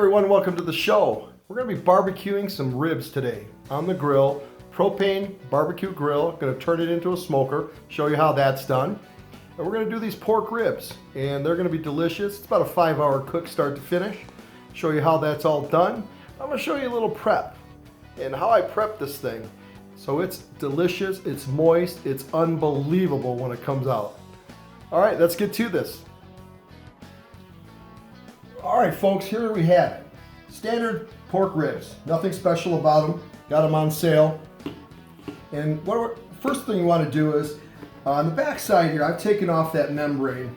everyone, welcome to the show. We're going to be barbecuing some ribs today on the grill. Propane barbecue grill. Going to turn it into a smoker, show you how that's done. And we're going to do these pork ribs, and they're going to be delicious. It's about a 5-hour cook start to finish. Show you how that's all done. I'm going to show you a little prep and how I prep this thing. So it's delicious, it's moist, it's unbelievable when it comes out. All right, let's get to this. All right, folks, here we have it. Standard pork ribs, nothing special about them. Got them on sale. And first thing you want to do is, on the back side here, I've taken off that membrane.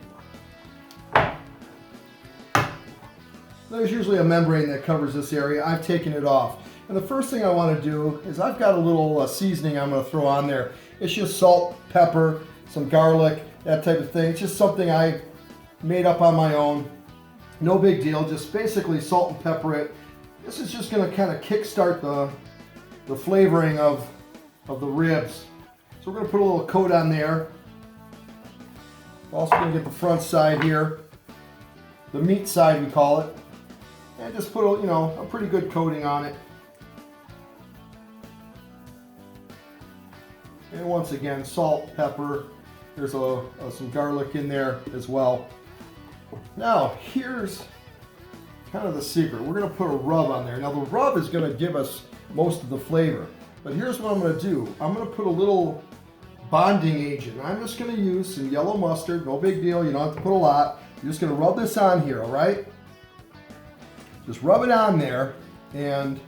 There's usually a membrane that covers this area. I've taken it off. And the first thing I want to do is I've got a little seasoning I'm going to throw on there. It's just salt, pepper, some garlic, that type of thing. It's just something I made up on my own. No big deal, just basically salt and pepper it. This is just going to kind of kickstart the flavoring of the ribs. So we're going to put a little coat on there. We're also going to get the front side here, the meat side we call it, and just put a pretty good coating on it. And once again, salt, pepper. There's some garlic in there as well. Now, here's kind of the secret. We're going to put a rub on there. Now, the rub is going to give us most of the flavor. But here's what I'm going to do. I'm going to put a little bonding agent. I'm just going to use some yellow mustard. No big deal. You don't have to put a lot. You're just going to rub this on here, all right? Just rub it on there, and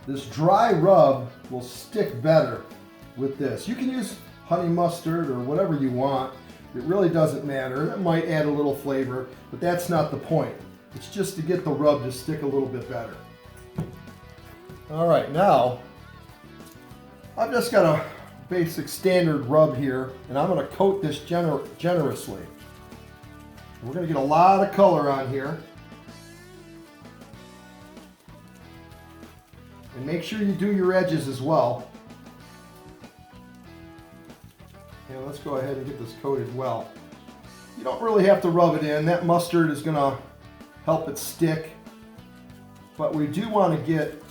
this dry rub will stick better with this. You can use honey mustard or whatever you want. It really doesn't matter. That might add a little flavor, but that's not the point. It's just to get the rub to stick a little bit better. All right, now I've just got a basic standard rub here, and I'm going to coat this generously. We're going to get a lot of color on here. And make sure you do your edges as well. And let's go ahead and get this coated well. You don't really have to rub it in. That mustard is going to help it stick. But we do want to get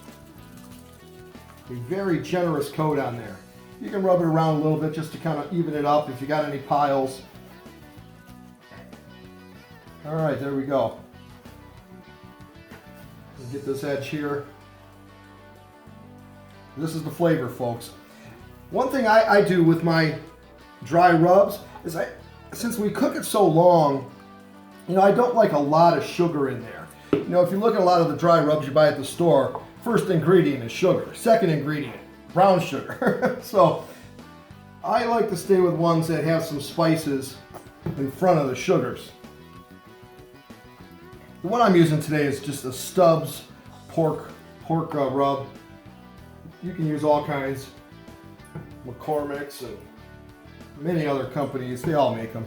a very generous coat on there. You can rub it around a little bit just to kind of even it up if you got any piles. All right, there we go. Get this edge here. This is the flavor, folks. One thing I do with my dry rubs is since we cook it so long, I don't like a lot of sugar in there. If you look at a lot of the dry rubs you buy at the store, first ingredient is sugar. Second ingredient, brown sugar. So I like to stay with ones that have some spices in front of the sugars. The one I'm using today is just a Stubbs pork rub. You can use all kinds, McCormick's and many other companies, they all make them.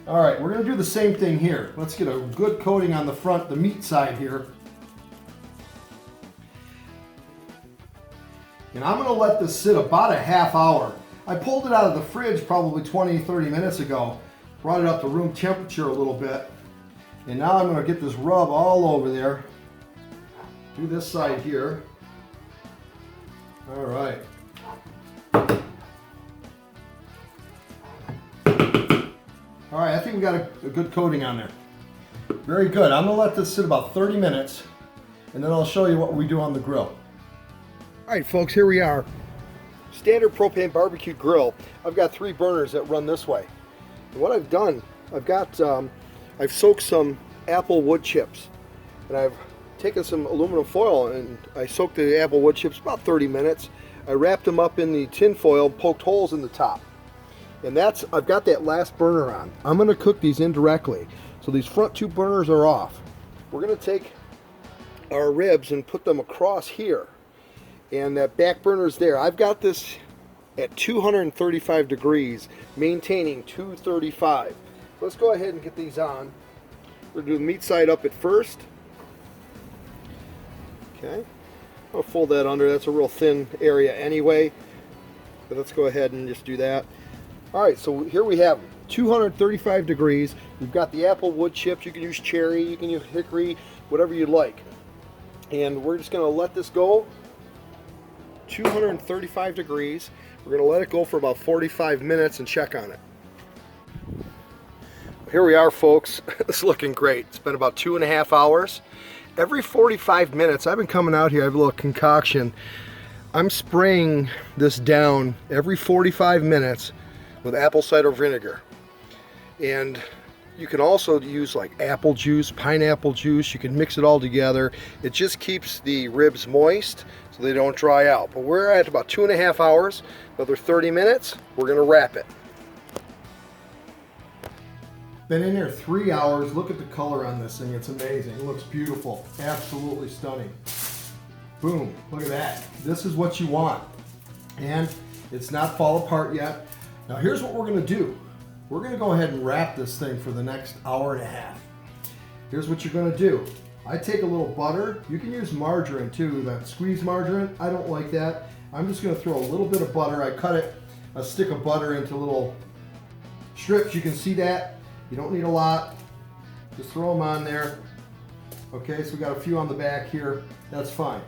All right, we're going to do the same thing here. Let's get a good coating on the front, the meat side here. And I'm going to let this sit about a half hour. I pulled it out of the fridge probably 20-30 minutes ago, brought it up to room temperature a little bit. And now I'm going to get this rub all over there. Do this side here. All right. All right, I think we got a good coating on there. Very good. I'm going to let this sit about 30 minutes, and then I'll show you what we do on the grill. All right, folks, here we are. Standard propane barbecue grill. I've got 3 burners that run this way. And what I've done, I've soaked some apple wood chips, and I've taken some aluminum foil and I soaked the apple wood chips about 30 minutes. I wrapped them up in the tin foil, poked holes in the top. And I've got that last burner on. I'm going to cook these indirectly. So these front 2 burners are off. We're going to take our ribs and put them across here. And that back burner's there. I've got this at 235 degrees, maintaining 235. Let's go ahead and get these on. We're going to do the meat side up at first. Okay. I'll fold that under. That's a real thin area anyway. But let's go ahead and just do that. All right, so here we have 235 degrees. We've got the apple wood chips. You can use cherry, you can use hickory, whatever you like. And we're just gonna let this go 235 degrees. We're gonna let it go for about 45 minutes and check on it. Here we are, folks. It's looking great. It's been about 2.5 hours. Every 45 minutes, I've been coming out here, I have a little concoction. I'm spraying this down every 45 minutes with apple cider vinegar. And you can also use like apple juice, pineapple juice. You can mix it all together. It just keeps the ribs moist so they don't dry out. But we're at about 2.5 hours. Another 30 minutes, we're gonna wrap it. Been in here 3 hours. Look at the color on this thing. It's amazing. It looks beautiful. Absolutely stunning. Boom. Look at that. This is what you want. And it's not fall apart yet. Now here's what we're going to do. We're going to go ahead and wrap this thing for the next hour and a half. Here's what you're going to do. I take a little butter. You can use margarine too, that squeezed margarine. I don't like that. I'm just going to throw a little bit of butter. I cut it, a stick of butter into little strips. You can see that. You don't need a lot. Just throw them on there. Okay, so we got a few on the back here. That's fine.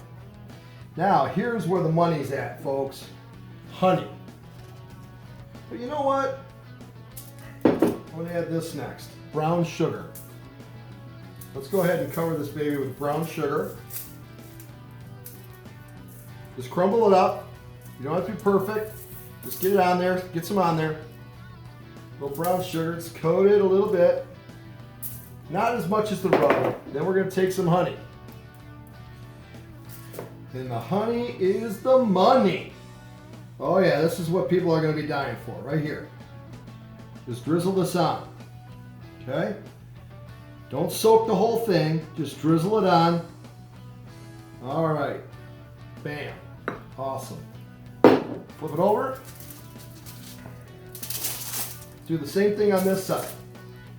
Now, here's where the money's at, folks. Honey. But you know what? I'm going to add this next. Brown sugar. Let's go ahead and cover this baby with brown sugar. Just crumble it up. You don't have to be perfect. Just get it on there. Get some on there. A little brown sugar. It's coated a little bit. Not as much as the rub. Then we're going to take some honey. And the honey is the money. Oh yeah, this is what people are going to be dying for, right here. Just drizzle this on. Okay? Don't soak the whole thing. Just drizzle it on. All right. Bam. Awesome. Flip it over. Do the same thing on this side.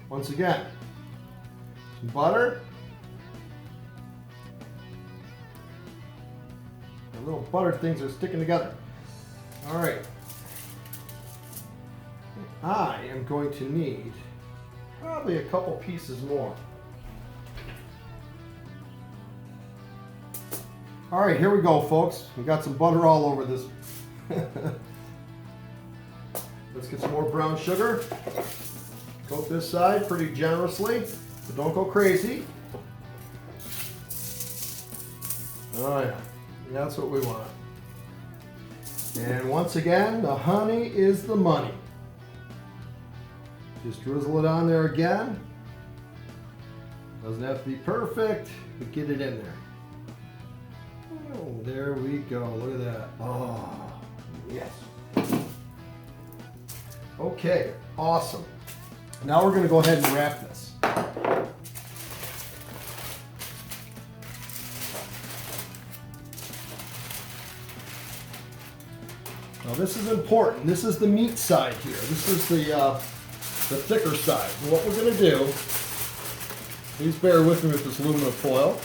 Once again, some butter. The little butter things are sticking together. All right. I am going to need probably a couple pieces more. All right, here we go, folks. We got some butter all over this. Let's get some more brown sugar. Coat this side pretty generously, but don't go crazy. All right, that's what we want. And once again, the honey is the money. Just drizzle it on there again. Doesn't have to be perfect, but get it in there. Oh, there we go. Look at that. Oh, yes. Okay, awesome. Now we're going to go ahead and wrap this. Now this is important. This is the meat side here. This is the thicker side. And what we're going to do, please bear with me with this aluminum foil.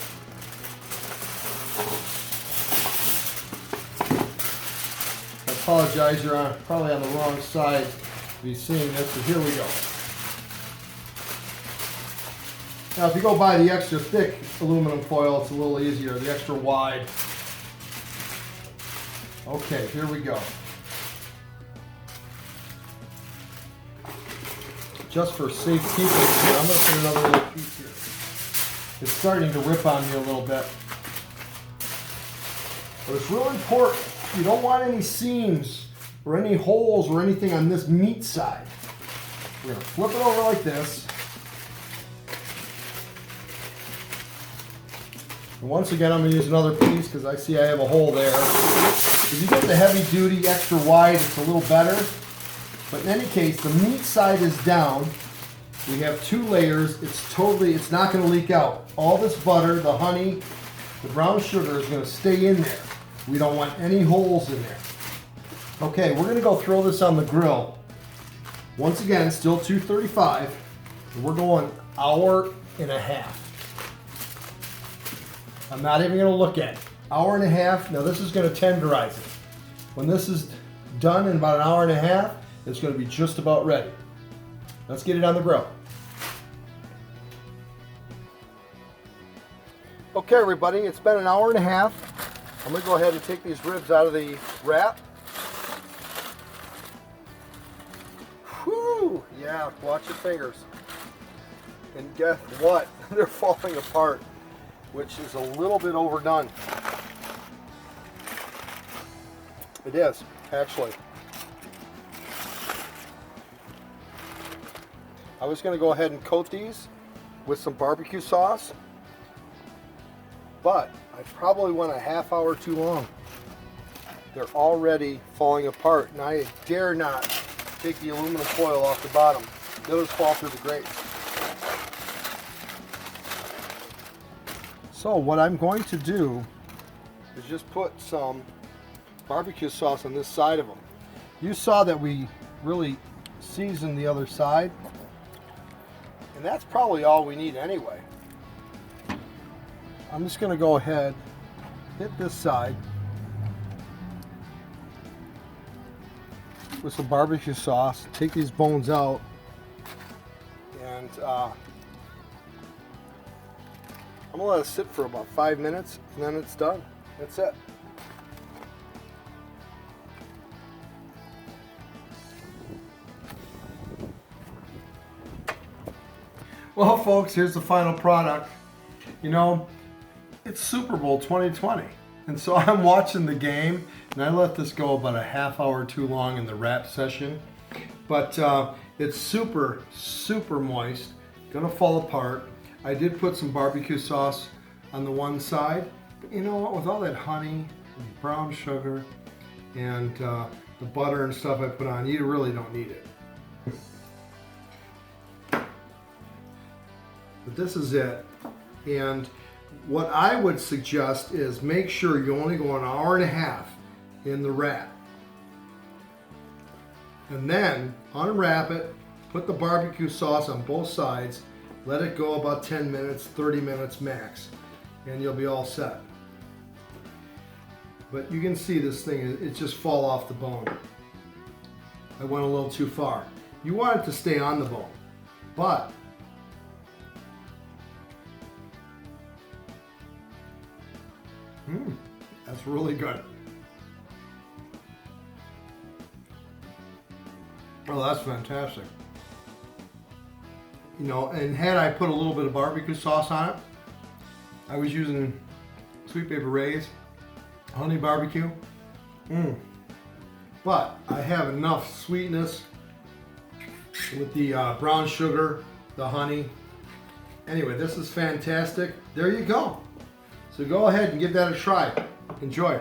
I apologize, you're probably on the wrong side to be seeing this, but here we go. Now if you go buy the extra thick aluminum foil, it's a little easier, the extra wide. Okay, here we go. Just for safekeeping here, I'm going to put another little piece here. It's starting to rip on me a little bit. But it's real important. You don't want any seams or any holes or anything on this meat side. We're going to flip it over like this. And once again, I'm going to use another piece because I see I have a hole there. If you get the heavy duty, extra wide, it's a little better. But in any case, the meat side is down. We have 2 layers. It's not going to leak out. All this butter, the honey, the brown sugar is going to stay in there. We don't want any holes in there. Okay, we're going to go throw this on the grill. Once again, still 235. And we're going 1.5 hours. I'm not even going to look at it. 1.5 hours. Now this is going to tenderize it. When this is done in about 1.5 hours, it's going to be just about ready. Let's get it on the grill. Okay, everybody, it's been an hour and a half. I'm gonna go ahead and take these ribs out of the wrap. Whew, yeah, watch your fingers. And guess what? They're falling apart, which is a little bit overdone. It is, actually. I was gonna go ahead and coat these with some barbecue sauce, but I probably went a half hour too long. They're already falling apart, and I dare not take the aluminum foil off the bottom. They'll just fall through the grates. So what I'm going to do is just put some barbecue sauce on this side of them. You saw that we really seasoned the other side, and that's probably all we need anyway. I'm just going to go ahead, hit this side with some barbecue sauce, take these bones out, and I'm going to let it sit for about 5 minutes, and then it's done. That's it. Well, folks, here's the final product. You know, it's Super Bowl 2020, and so I'm watching the game, and I let this go about a half hour too long in the wrap session, but it's super, super moist, gonna fall apart. I did put some barbecue sauce on the one side, but you know what, with all that honey, and brown sugar, and the butter and stuff I put on, you really don't need it. But this is it, and what I would suggest is make sure you only go an hour and a half in the wrap, and then unwrap it, put the barbecue sauce on both sides, let it go about 10 minutes, 30 minutes max, and you'll be all set. But you can see this thing, it just fall off the bone. I went a little too far. You want it to stay on the bone, but that's really good. Oh, that's fantastic. You know, and had I put a little bit of barbecue sauce on it, I was using Sweet Baby Ray's honey barbecue. But I have enough sweetness with the brown sugar, the honey. Anyway, this is fantastic. There you go. So go ahead and give that a try. Enjoy.